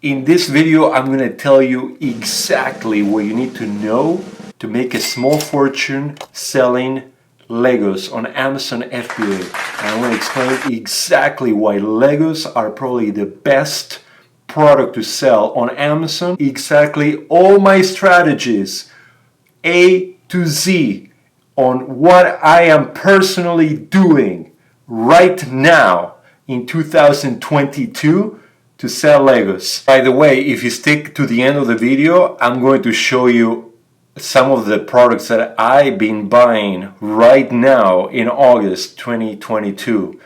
In this video, I'm going to tell you exactly what you need to know to make a small fortune selling Legos on Amazon FBA. And I'm going to explain exactly why Legos are probably the best product to sell on Amazon. Exactly all my strategies, A to Z, on what I am personally doing right now in 2022 to sell Legos. By the way, if you stick to the end of the video, I'm going to show you some of the products that I've been buying right now in August 2022,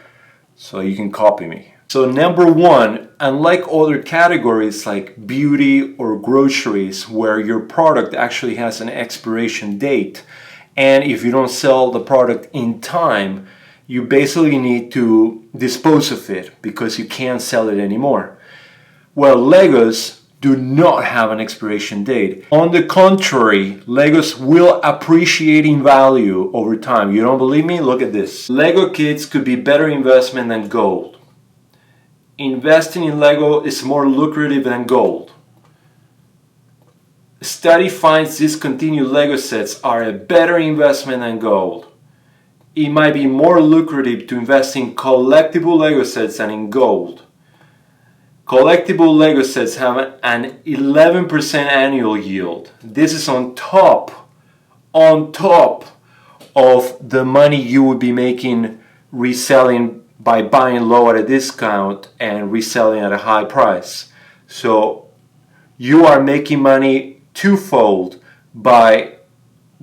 so you can copy me. So number one, unlike other categories like beauty or groceries where your product actually has an expiration date, and if you don't sell the product in time, you basically need to dispose of it because you can't sell it anymore. Well, Legos do not have an expiration date. On the contrary, Legos will appreciate in value over time. You don't believe me? Look at this. Lego kits could be better investment than gold. Investing in Lego is more lucrative than gold. Study finds discontinued Lego sets are a better investment than gold. It might be more lucrative to invest in collectible Lego sets than in gold. Collectible Lego sets have an 11% annual yield. This is on top of the money you would be making reselling by buying low at a discount and reselling at a high price. So you are making money twofold by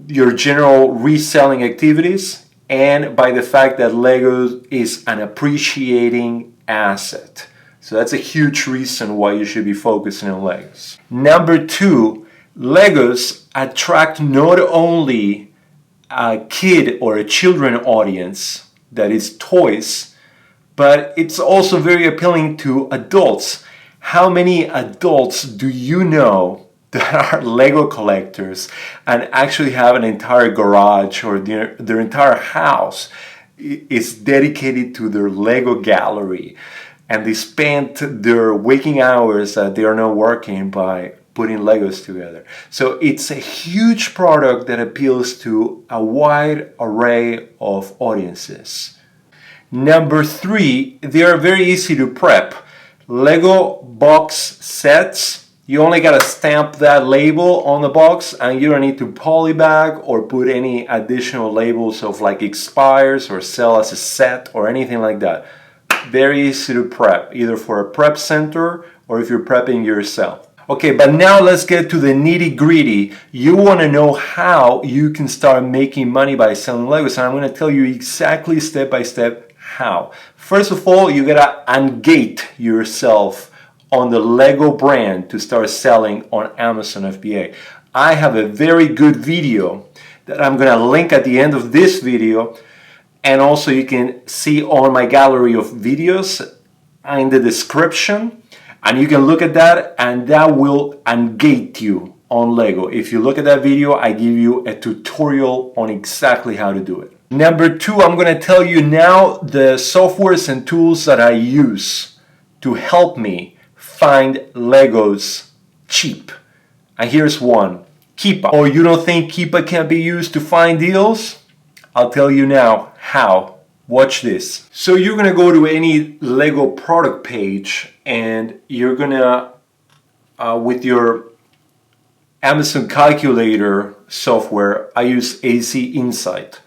your general reselling activities and by the fact that Lego is an appreciating asset. So that's a huge reason why you should be focusing on Legos. Number two, Legos attract not only a kid or a children audience that is toys, but it's also very appealing to adults. How many adults do you know that are Lego collectors and actually have an entire garage or their entire house is dedicated to their Lego gallery? And they spent their waking hours that they are not working by putting Legos together. So it's a huge product that appeals to a wide array of audiences. Number three, they are very easy to prep. Lego box sets, you only gotta stamp that label on the box and you don't need to polybag or put any additional labels of like expires or sell as a set or anything like that. Very easy to prep, either for a prep center or if you're prepping yourself. Okay, but now let's get to the nitty gritty. You want to know how you can start making money by selling Legos, and I'm going to tell you exactly step by step how. First of all, you gotta ungate yourself on the Lego brand to start selling on Amazon FBA. I have a very good video that I'm going to link at the end of this video. And also you can see on my gallery of videos in the description, and you can look at that and that will ungate you on Lego. If you look at that video, I give you a tutorial on exactly how to do it. Number two, I'm going to tell you now the softwares and tools that I use to help me find Legos cheap. And here's one, Keepa. Oh, you don't think Keepa can be used to find deals? I'll tell you now how. Watch this. So you're gonna go to any Lego product page and you're gonna, with your Amazon calculator software, I use AC Insight,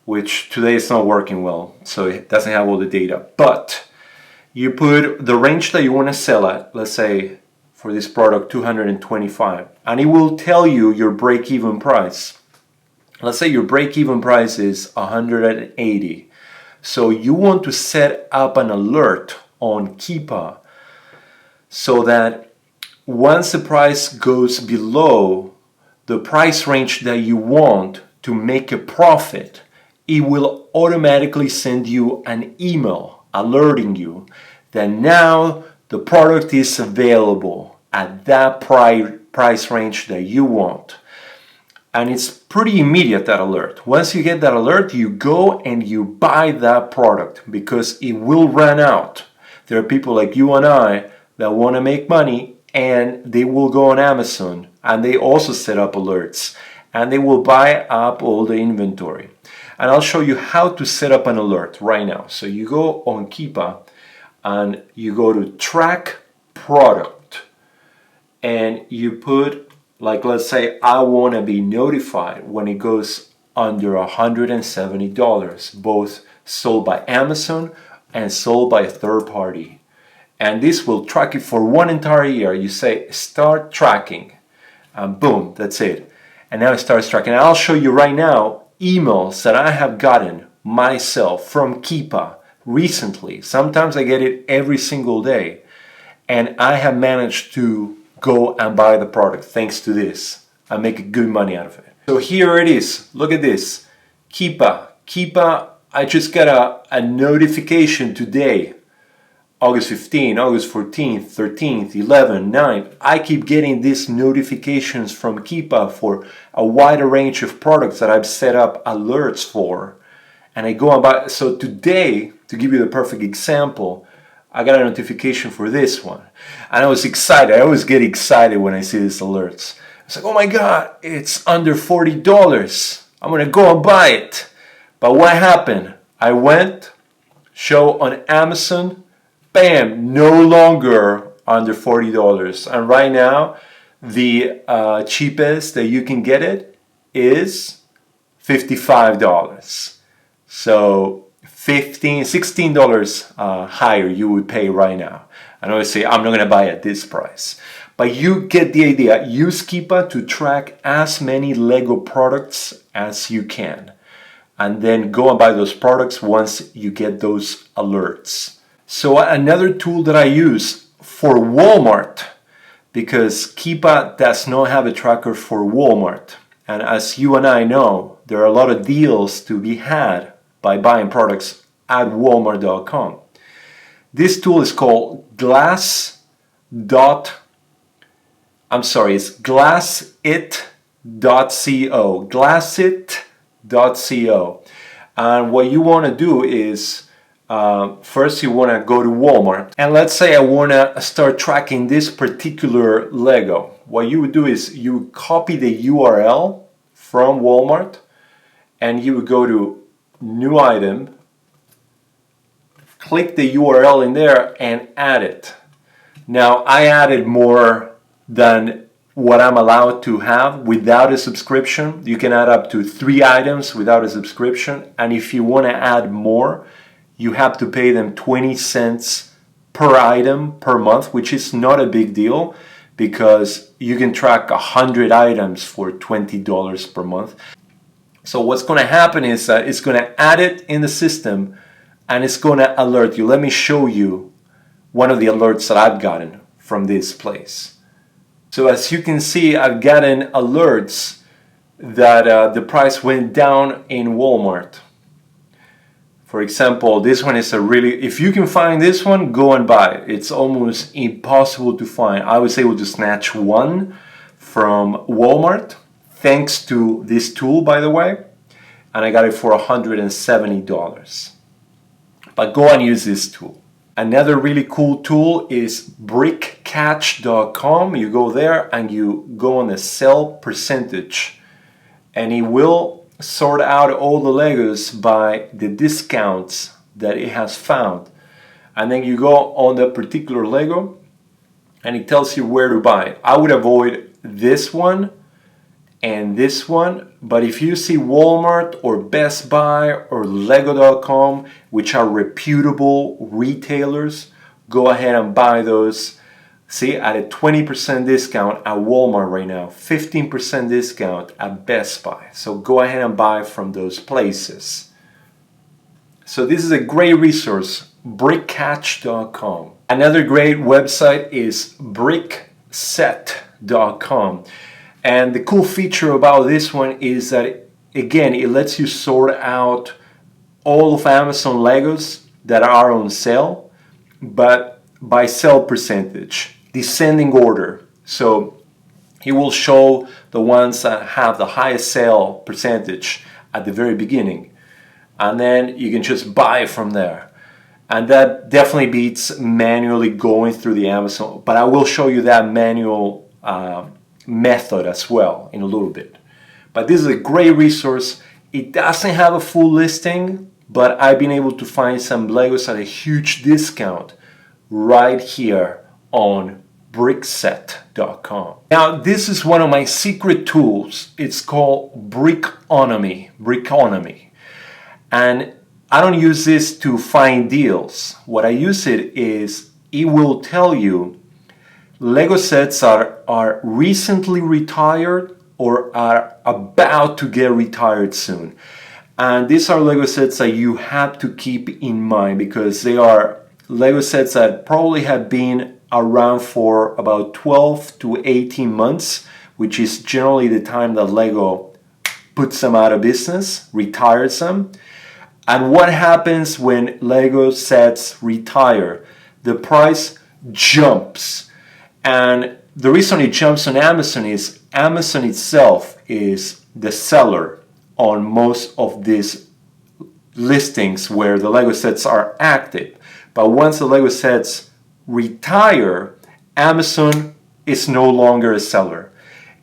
which today is not working well, so it doesn't have all the data. But you put the range that you wanna sell at, let's say for this product 225, and it will tell you your break-even price. Let's say your break-even price is 180. So you want to set up an alert on Keepa so that once the price goes below the price range that you want to make a profit, it will automatically send you an email alerting you that now the product is available at that price range that you want. And it's pretty immediate, that alert. Once you get that alert, you go and you buy that product because it will run out. There are people like you and I that want to make money, and they will go on Amazon, and they also set up alerts, and they will buy up all the inventory. And I'll show you how to set up an alert right now. So you go on Keepa and you go to track product, and you put, like, let's say I want to be notified when it goes under $170, both sold by Amazon and sold by a third party. And this will track it for one entire year. You say start tracking, and boom, that's it. And now it starts tracking. And I'll show you right now emails that I have gotten myself from Keepa recently. Sometimes I get it every single day, and I have managed to go and buy the product thanks to this. I make good money out of it. So here it is. Look at this. Keepa, I just got a notification today. August 15th, August 14th, 13th, 11th, 9th. I keep getting these notifications from Keepa for a wider range of products that I've set up alerts for. And I go and buy. So today, to give you the perfect example, I got a notification for this one. And I was excited. I always get excited when I see these alerts. It's like, oh my God, it's under $40. I'm going to go and buy it. But what happened? I went, show on Amazon, bam, no longer under $40. And right now, the cheapest that you can get it is $55. So $16 higher you would pay right now. And I would say, I'm not going to buy at this price. But you get the idea. Use Keepa to track as many Lego products as you can. And then go and buy those products once you get those alerts. So another tool that I use for Walmart, because Keepa does not have a tracker for Walmart. And as you and I know, there are a lot of deals to be had by buying products at walmart.com. This tool is called glassit.co. Glassit.co. And what you want to do is first you want to go to Walmart, and let's say I want to start tracking this particular Lego. What you would do is you would copy the URL from Walmart, and you would go to new item, click the URL in there and add it. Now I added more than what I'm allowed to have without a subscription. You can add up to 3 items without a subscription, and if you want to add more, you have to pay them 20 cents per item per month, which is not a big deal because you can track 100 items for $20 per month. So what's going to happen is that it's going to add it in the system and it's going to alert you. Let me show you one of the alerts that I've gotten from this place. So as you can see, I've gotten alerts that the price went down in Walmart. For example, this one is if you can find this one, go and buy it. It's almost impossible to find. I was able to snatch one from Walmart, thanks to this tool, by the way, and I got it for $170. But go and use this tool. Another really cool tool is brickcatch.com. You go there and you go on the sell percentage, and it will sort out all the Legos by the discounts that it has found. And then you go on the particular Lego and it tells you where to buy it. I would avoid this one and this one, but if you see Walmart or Best Buy or Lego.com, which are reputable retailers, go ahead and buy those. See, at a 20% discount at Walmart right now, 15% discount at Best Buy. So go ahead and buy from those places. So this is a great resource, brickcatch.com. Another great website is brickset.com. And the cool feature about this one is that, again, it lets you sort out all of Amazon Legos that are on sale, but by sale percentage, descending order. So it will show the ones that have the highest sale percentage at the very beginning, and then you can just buy from there. And that definitely beats manually going through the Amazon, but I will show you that manual method as well in a little bit. But this is a great resource. It doesn't have a full listing, but I've been able to find some Legos at a huge discount right here on brickset.com. Now, this is one of my secret tools. It's called Brickonomy. And I don't use this to find deals. What I use it is, it will tell you Lego sets are recently retired or are about to get retired soon. And these are Lego sets that you have to keep in mind because they are Lego sets that probably have been around for about 12 to 18 months, which is generally the time that Lego puts them out of business, retires them. And what happens when Lego sets retire? The price jumps. And the reason it jumps on Amazon is Amazon itself is the seller on most of these listings where the Lego sets are active. But once the Lego sets retire, Amazon is no longer a seller.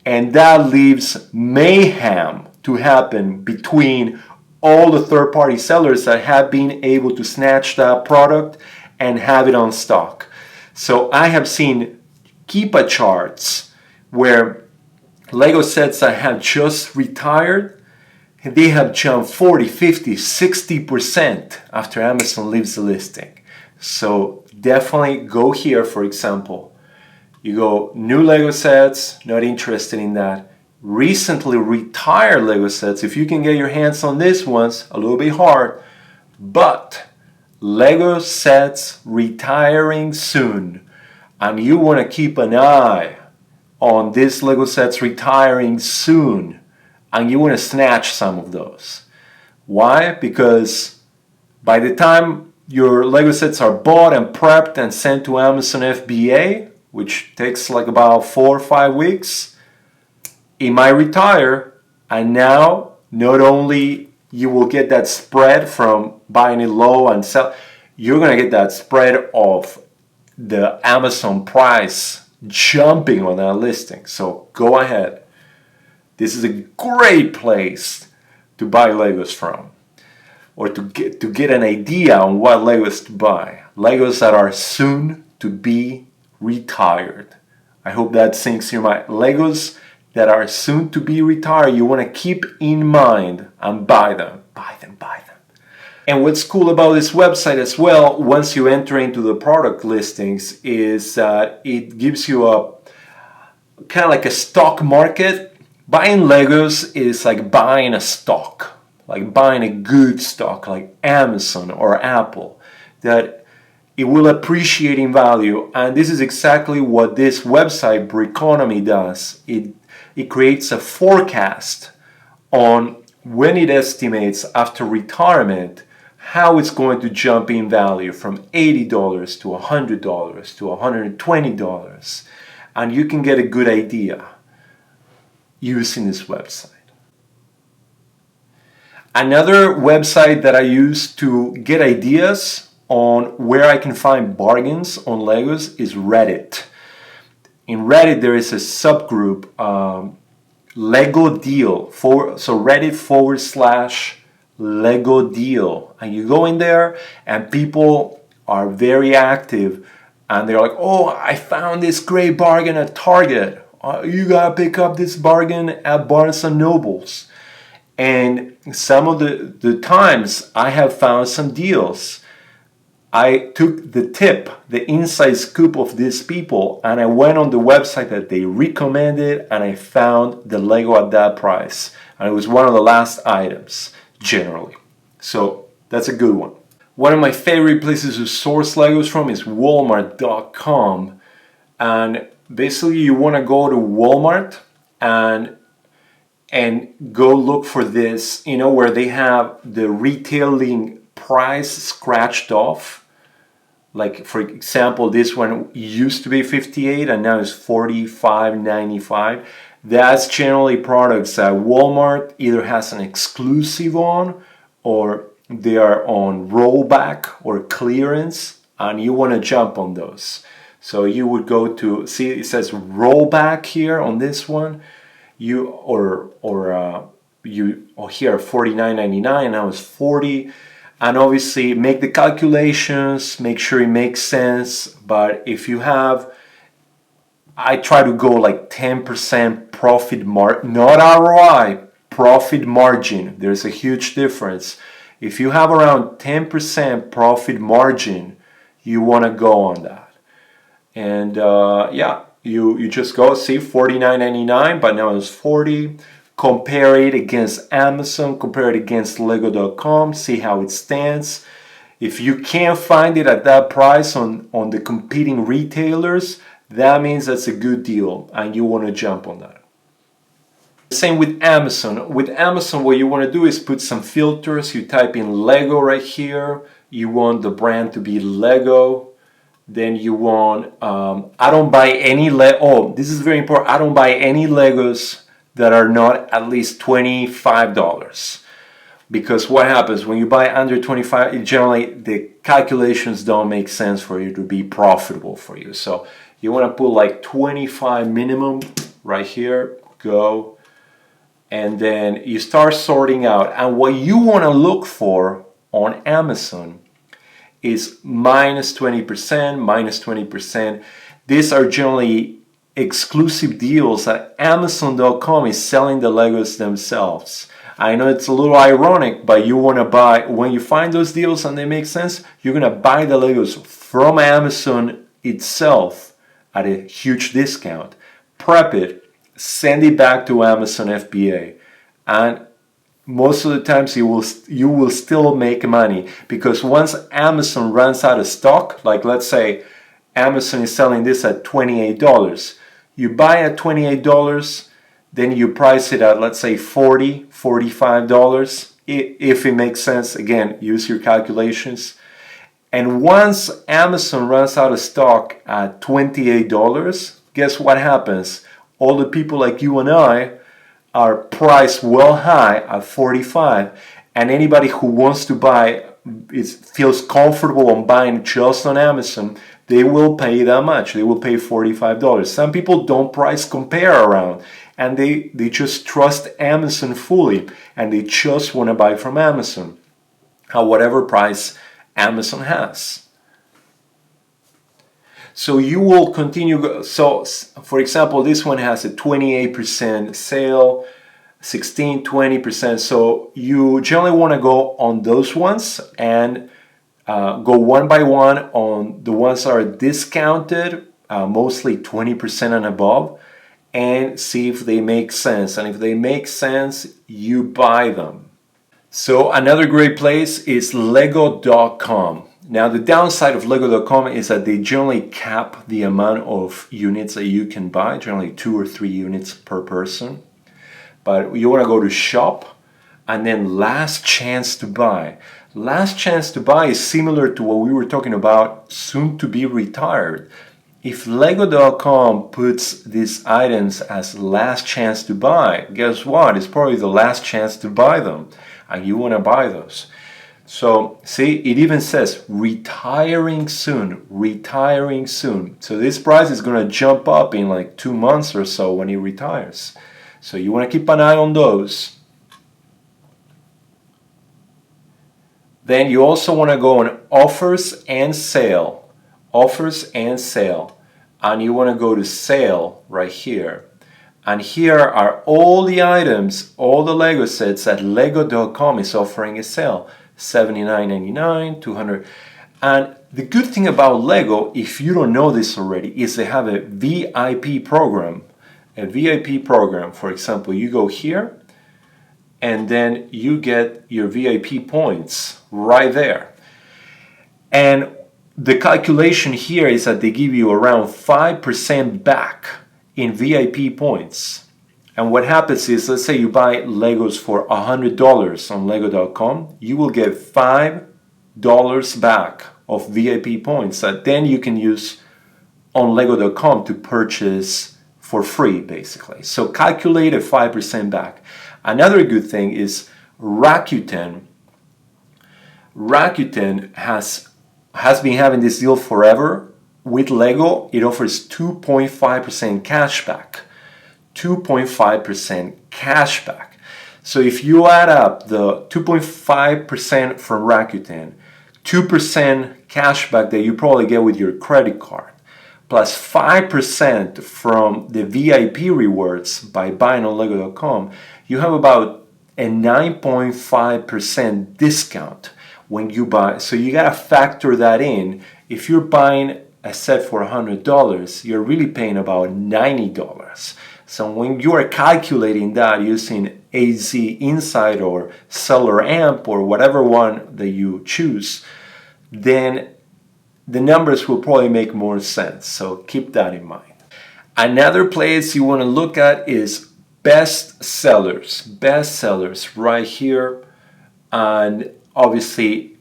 And that leaves mayhem to happen between all the third-party sellers that have been able to snatch that product and have it on stock. So I have seen Keepa charts where Lego sets that have just retired, they have jumped 40, 50, 60% after Amazon leaves the listing. So definitely go here, for example. You go new Lego sets, not interested in that. Recently retired Lego sets, if you can get your hands on these ones, a little bit hard, but Lego sets retiring soon, and you want to keep an eye on these Lego sets retiring soon, and you want to snatch some of those. Why? Because by the time your Lego sets are bought and prepped and sent to Amazon FBA, which takes like about 4 or 5 weeks, it might retire, and now not only you will get that spread from buying it low and sell, you're going to get that spread of the Amazon price jumping on that listing. So go ahead. This is a great place to buy Legos from, or to get an idea on what Legos to buy. Legos that are soon to be retired. I hope that sinks in your mind. Legos that are soon to be retired, you want to keep in mind and buy them. And what's cool about this website as well, once you enter into the product listings, is that it gives you a kind of like a stock market. Buying Legos is like buying a stock, like buying a good stock like Amazon or Apple, that it will appreciate in value. And this is exactly what this website Brickonomy does. It creates a forecast on when it estimates after retirement how it's going to jump in value from $80 to $100 to $120. And you can get a good idea using this website. Another website that I use to get ideas on where I can find bargains on Legos is Reddit. In Reddit, there is a subgroup, Lego Deal. So Reddit/Lego Deal. And you go in there, and people are very active. And they're like, oh, I found this great bargain at Target. You gotta pick up this bargain at Barnes & Nobles. And some of the times I have found some deals. I took the tip, the inside scoop of these people, and I went on the website that they recommended, and I found the Lego at that price. And it was one of the last items, generally. So that's a good one. One of my favorite places to source Legos from is Walmart.com. And basically you want to go to Walmart and go look for this, where they have the retailing price scratched off. Like, for example, this one used to be $58 and now it's $45.95. That's generally products that Walmart either has an exclusive on, or they are on rollback or clearance, and you want to jump on those. So you would go to, see it says rollback here on this one, you here $49.99, now it's 40, and obviously make the calculations, make sure it makes sense. But if you have, I try to go like 10% profit margin, not ROI, profit margin. There's a huge difference. If you have around 10% profit margin, you want to go on that. And yeah, you just go see $49.99, but now it's 40. Compare it against Amazon, compare it against Lego.com, see how it stands. If you can't find it at that price on the competing retailers, that means that's a good deal and you want to jump on that. Same with Amazon. With Amazon, what you want to do is put some filters. You type in Lego right here. You want the brand to be Lego. Then you want, I don't buy any this is very important. I don't buy any Legos that are not at least $25. Because what happens when you buy under 25, generally the calculations don't make sense for you to be profitable for you. So you want to put like 25 minimum right here, go. And then you start sorting out. And what you want to look for on Amazon is minus 20%, minus 20%. These are generally exclusive deals that Amazon.com is selling the Legos themselves. I know it's a little ironic, but you want to buy, when you find those deals and they make sense, you're going to buy the Legos from Amazon itself at a huge discount. Prep it, send it back to Amazon FBA, and most of the times you will still make money, because once Amazon runs out of stock, like let's say Amazon is selling this at $28, you buy at $28, then you price it at, let's say, $40, $45, if it makes sense. Again, use your calculations. And once Amazon runs out of stock at $28, guess what happens? All the people like you and I are priced well high at $45, and anybody who wants to buy, feels comfortable on buying just on Amazon, they will pay that much. They will pay $45. Some people don't price compare around, and they just trust Amazon fully, and they just want to buy from Amazon at whatever price Amazon has. So you will continue. So for example, this one has a 28% sale, 16, 20%. So you generally want to go on those ones and go one by one on the ones that are discounted, mostly 20% and above, and see if they make sense. And if they make sense, you buy them. So another great place is Lego.com. Now the downside of Lego.com is that they generally cap the amount of units that you can buy, generally 2 or 3 units per person. But you want to go to shop and then last chance to buy. Last chance to buy is similar to what we were talking about, soon to be retired. If Lego.com puts these items as last chance to buy, guess what? It's probably the last chance to buy them, and you want to buy those. So see, it even says retiring soon, retiring soon. So this price is going to jump up in like 2 months or so when he retires. So you want to keep an eye on those. Then you also want to go on offers and sale. Offers and sale. And you want to go to sale right here. And here are all the items, all the Lego sets that Lego.com is offering a sale. $79.99, $200. And the good thing about Lego, if you don't know this already, is they have a VIP program. A VIP program, for example, you go here and then you get your VIP points right there. And the calculation here is that they give you around 5% back in VIP points. And what happens is, let's say you buy Legos for $100 on Lego.com, you will get $5 back of VIP points that then you can use on Lego.com to purchase for free, basically. So calculate a 5% back. Another good thing is Rakuten. Rakuten has been having this deal forever. With Lego, it offers 2.5% cashback. 2.5% cashback. So if you add up the 2.5% from Rakuten, 2% cashback that you probably get with your credit card, plus 5% from the VIP rewards by buying on Lego.com, you have about a 9.5% discount when you buy. So you gotta factor that in. If you're buying a set for $100, you're really paying about $90. So when you are calculating that using AZ Insight or Seller Amp or whatever one that you choose, then the numbers will probably make more sense. So keep that in mind. Another place you want to look at is best sellers. Best sellers right here. And obviously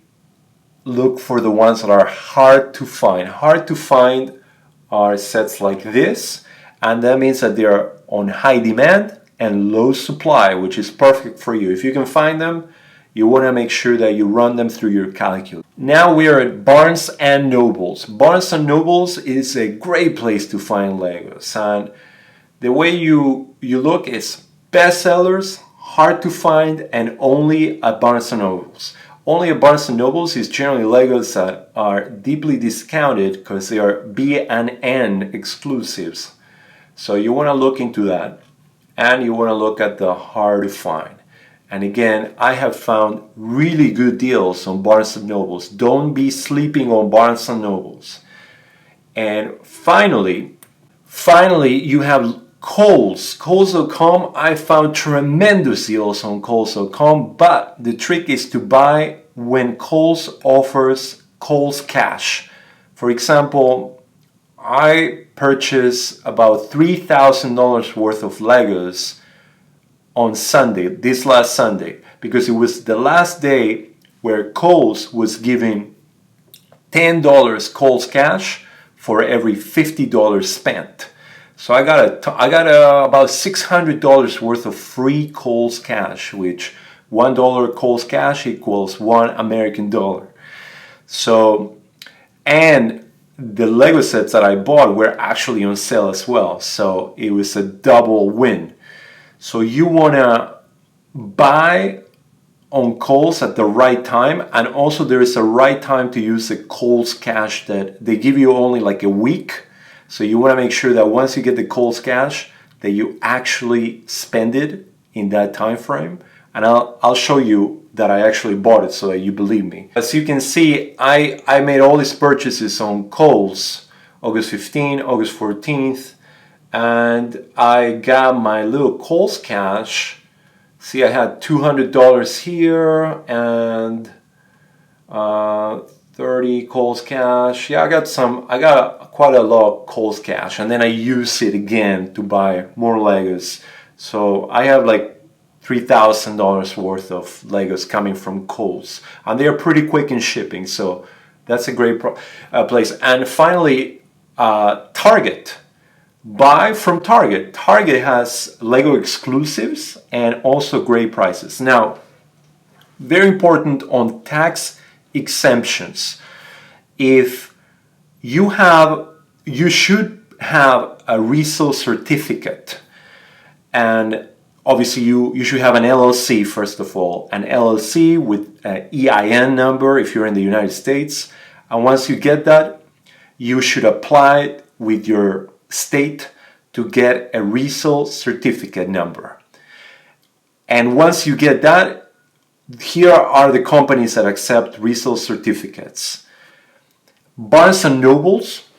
look for the ones that are hard to find. Hard to find are sets like this, and that means that they are on high demand and low supply, which is perfect for you. If you can find them, you want to make sure that you run them through your calculator. Now we are at Barnes and Nobles. Barnes and Nobles is a great place to find Legos, and the way you look is bestsellers, hard to find, and only at Barnes and Nobles. Only at Barnes & Nobles is generally Legos that are deeply discounted because they are B&N exclusives. So you want to look into that, and you want to look at the hard to find. And again, I have found really good deals on Barnes & Nobles. Don't be sleeping on Barnes & Nobles. And finally, you have Kohl's. Kohl's.com, I found tremendous deals on Kohl's.com, but the trick is to buy when Kohl's offers Kohl's Cash. For example, I purchased about $3,000 worth of Legos on Sunday, this last Sunday, because it was the last day where Kohl's was giving $10 Kohl's Cash for every $50 spent. So I got about $600 worth of free Kohl's Cash, which $1 Kohl's Cash equals $1 American dollar. So, and the Lego sets that I bought were actually on sale as well. So it was a double win. So you want to buy on Kohl's at the right time, and also there is a right time to use the Kohl's Cash that they give you only like a week. So you want to make sure that once you get the Kohl's Cash, that you actually spend it in that time frame. And I'll show you that I actually bought it so that you believe me. As you can see, I made all these purchases on Kohl's, August 15th, August 14th, and I got my little Kohl's Cash. See, I had $200 here and 30 Kohl's Cash. Yeah, I got quite a lot of Kohl's Cash, and then I use it again to buy more Legos. So I have like $3,000 worth of Legos coming from Kohl's, and they are pretty quick in shipping, so that's a great place. And finally, Target. Buy from Target. Target has Lego exclusives and also great prices. Now, very important on tax exemptions. If you should have a resale certificate, and obviously you should have an LLC first of all, an LLC with an EIN number if you're in the United States. And once you get that, you should apply it with your state to get a resale certificate number. And once you get that, here are the companies that accept resale certificates. Barnes and Nobles,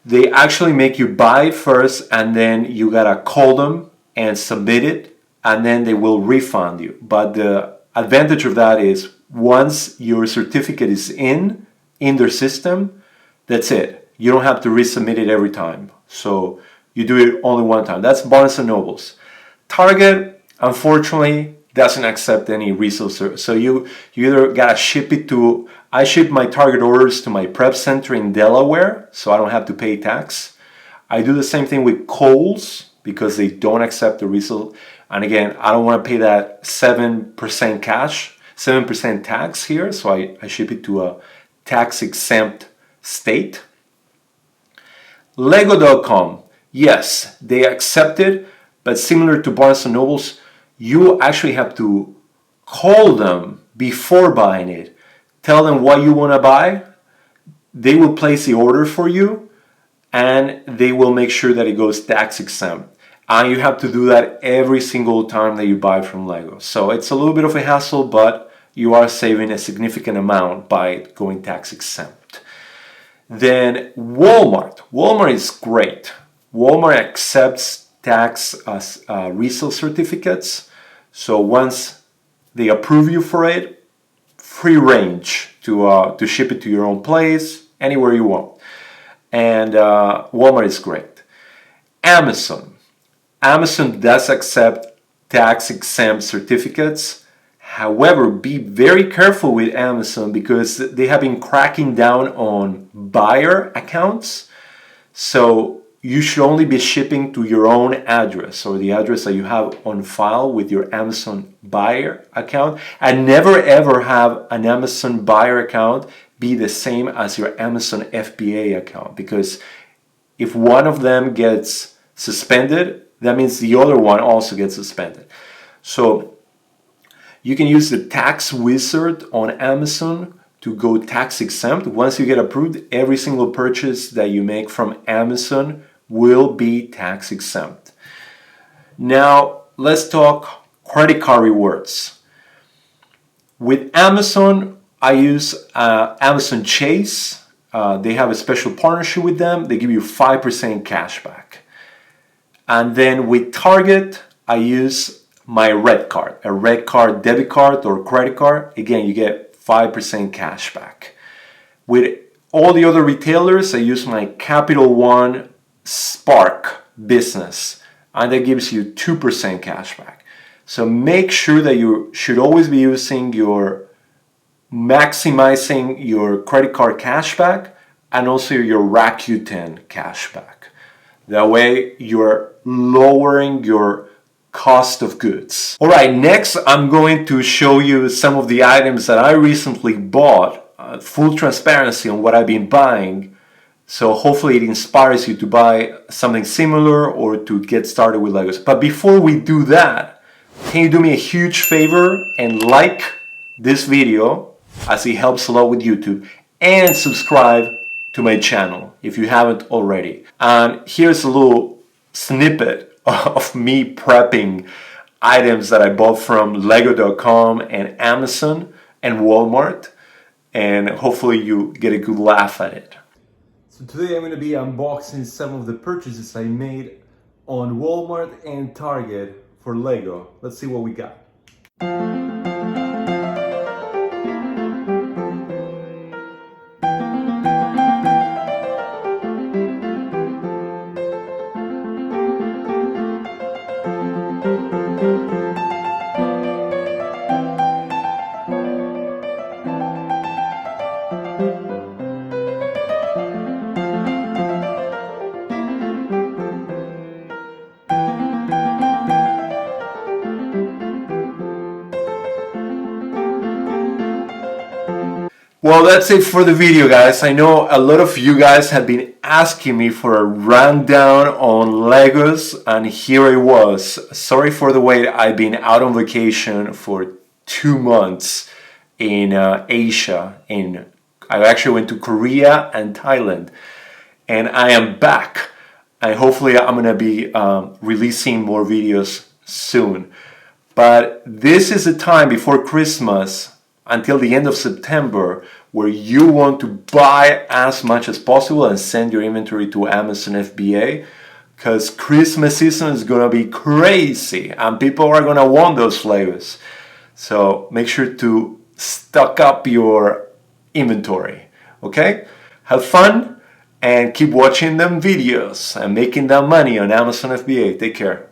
they actually make you buy first, and then you gotta call them and submit it, and then they will refund you. But the advantage of that is once your certificate is in their system, that's it. You don't have to resubmit it every time. So you do it only one time. That's Barnes & Nobles. Target, unfortunately, doesn't accept any resale. So you either gotta ship it to, I ship my Target orders to my prep center in Delaware, so I don't have to pay tax. I do the same thing with Kohl's because they don't accept the resale. And again, I don't want to pay that 7% cash, 7% tax here, so I ship it to a tax-exempt state. Lego.com, yes, they accept it, but similar to Barnes & Noble's, you actually have to call them before buying it. Tell them what you want to buy. They will place the order for you, and they will make sure that it goes tax exempt. And you have to do that every single time that you buy from Lego. So it's a little bit of a hassle, but you are saving a significant amount by going tax exempt. Then Walmart. Walmart is great. Walmart accepts tax resale certificates. So once they approve you for it, free range to ship it to your own place, anywhere you want. And Walmart is great. Amazon. Amazon does accept tax-exempt certificates. However, be very careful with Amazon because they have been cracking down on buyer accounts. So you should only be shipping to your own address or the address that you have on file with your Amazon buyer account. And never ever have an Amazon buyer account be the same as your Amazon FBA account, because if one of them gets suspended, that means the other one also gets suspended. So you can use the tax wizard on Amazon to go tax exempt. Once you get approved, every single purchase that you make from Amazon will be tax exempt. Now let's talk credit card rewards. With Amazon, I use Amazon Chase. They have a special partnership with them. They give you 5% cash back. And then with Target, I use my red card, a red card debit card or credit card. Again, you get 5% cash back. With all the other retailers, I use my Capital One Spark business, and that gives you 2% cash back. So make sure that you should always be maximizing your credit card cash back and also your Rakuten cash back. That way you're lowering your cost of goods. All right, next I'm going to show you some of the items that I recently bought. Full transparency on what I've been buying. So hopefully it inspires you to buy something similar or to get started with Legos. But before we do that, can you do me a huge favor and like this video, as it helps a lot with YouTube, and subscribe to my channel if you haven't already. And here's a little snippet of me prepping items that I bought from Lego.com and Amazon and Walmart, and hopefully you get a good laugh at it. So today I'm going to be unboxing some of the purchases I made on Walmart and Target for Lego. Let's see what we got. Well, that's it for the video, guys. I know a lot of you guys have been asking me for a rundown on Legos, and here I was. Sorry for the wait. I've been out on vacation for 2 months in Asia. I actually went to Korea and Thailand, and I am back. And hopefully I'm going to be releasing more videos soon. But this is the time before Christmas until the end of September where you want to buy as much as possible and send your inventory to Amazon FBA, because Christmas season is going to be crazy and people are going to want those flavors. So make sure to stock up your inventory, okay? Have fun and keep watching them videos and making that money on Amazon FBA. Take care.